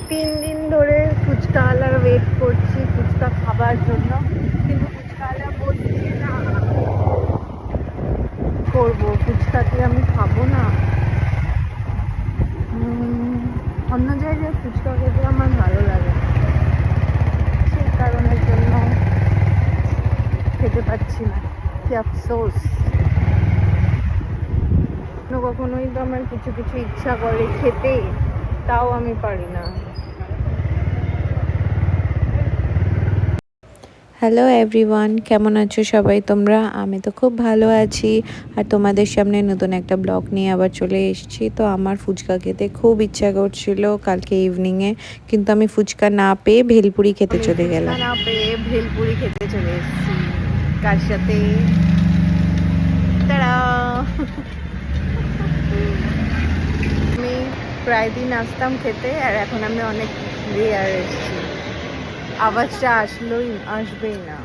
3 দিন ধরে ফুচকাওয়ালার ওয়েট করছি ফুচকা খাবার জন্য, কিন্তু ফুচকাওয়ালা বলছে না। করবো ফুচকা কি আমি খাবো না? অন্য জায়গায় ফুচকা খেতে আমার ভালো লাগে, সেই কারণের জন্য খেতে পাচ্ছি না। কি আফসোস। কখনোই তো আমার কিছু কিছু ইচ্ছা করে খেতে, তাও আমি পারি না। হ্যালো এভরিওয়ান, কেমন আছো সবাই তোমরা? আমি তো খুব ভালো আছি। আর তোমাদের সামনে নতুন একটা ব্লগ নিয়ে আবার চলে এসেছি। তো আমার ফুচকা খেতে খুব ইচ্ছা করছিল কালকে ইভিনিংয়ে, কিন্তু আমি ফুচকা না পেয়ে ভেলপুরি খেতে চলে গেলাম। না পেয়ে ভেলপুরি খেতে চলে এসেছি। কার সাথে? তারা আমি প্রায় দিন আসতাম খেতে, আর এখন আমি অনেক রেয়ার এসেছি। আওয়াজটা আসবেই না।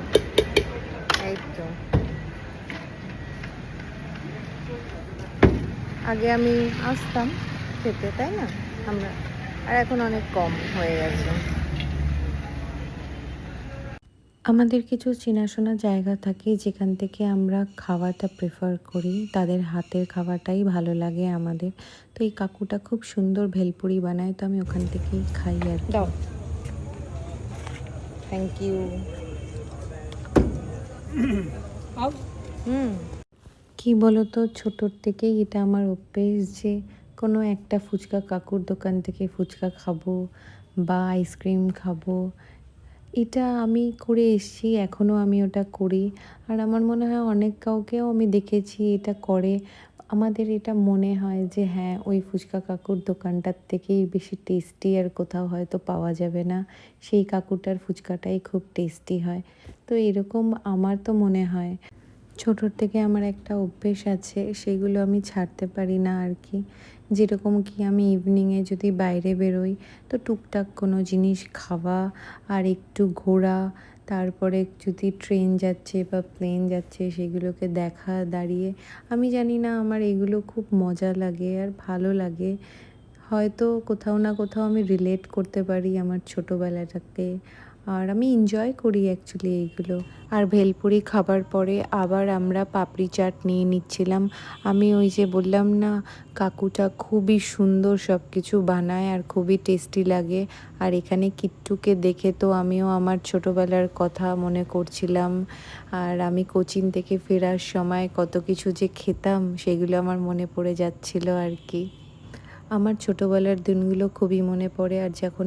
এই তো আগে আমি আসতাম খেতে, তাই না? আমরা আর এখন অনেক কম হয়ে গেছে। আমাদের কিছু চেনাশোনা জায়গা থাকে যেখান থেকে আমরা খাওয়াটা প্রেফার করি, তাদের হাতের খাওয়াটাই ভালো লাগে আমাদের। তো এই কাকুটা খুব সুন্দর ভেলপুরি বানায়, তো আমি ওখান থেকেই খাই আর কি। দাও, থ্যাংক ইউ। কি বলতো, ছোটোর থেকেই এটা আমার অভ্যেস যে কোনো একটা ফুচকা কাকুর দোকান থেকে ফুচকা খাবো বা আইসক্রিম খাবো। এটা আমি করে এসেছি, এখনও আমি ওটা করি। আর আমার মনে হয় অনেক কাউকেও আমি দেখেছি এটা করে। আমাদের এটা মনে হয় যে হ্যাঁ, ওই ফুচকা কাকুর দোকানটার থেকেই বেশি টেস্টি আর কোথাও হয়তো পাওয়া যাবে না, সেই কাকুটার ফুচকাটাই খুব টেস্টি হয়। তো এরকম আমার তো মনে হয়। ছোটোর থেকে আমার একটা অভ্যেস আছে, সেগুলো আমি ছাড়তে পারি না আর কি। যেরকম কি আমি ইভিনিংয়ে যদি বাইরে বেরোই, তো টুকটাক কোনো জিনিস খাওয়া আর একটু ঘোরা, তারপরে যদি ট্রেন যাচ্ছে বা প্লেন যাচ্ছে সেগুলোকে দেখা দাঁড়িয়ে। আমি জানি না, আমার এগুলো খুব মজা লাগে আর ভালো লাগে। হয়তো কোথাও না কোথাও আমি রিলেট করতে পারি আমার ছোটোবেলাটাকে, আর আমি এনজয় করি অ্যাকচুয়ালি এইগুলো। আর ভেলপুরি খাবার পরে আবার আমরা পাপড়ি চাট নিয়ে নিচ্ছিলাম। আমি ওই যে বললাম না, কাকুটা খুবই সুন্দর সব কিছু বানায় আর খুবই টেস্টি লাগে। আর এখানে কিট্টুকে দেখে তো আমিও আমার ছোটোবেলার কথা মনে করছিলাম। আর আমি কোচিং থেকে ফেরার সময় কত কিছু যে খেতাম সেগুলো আমার মনে পড়ে যাচ্ছিল আর কি। আমার ছোটোবেলার দিনগুলো খুবই মনে পড়ে। আর যখন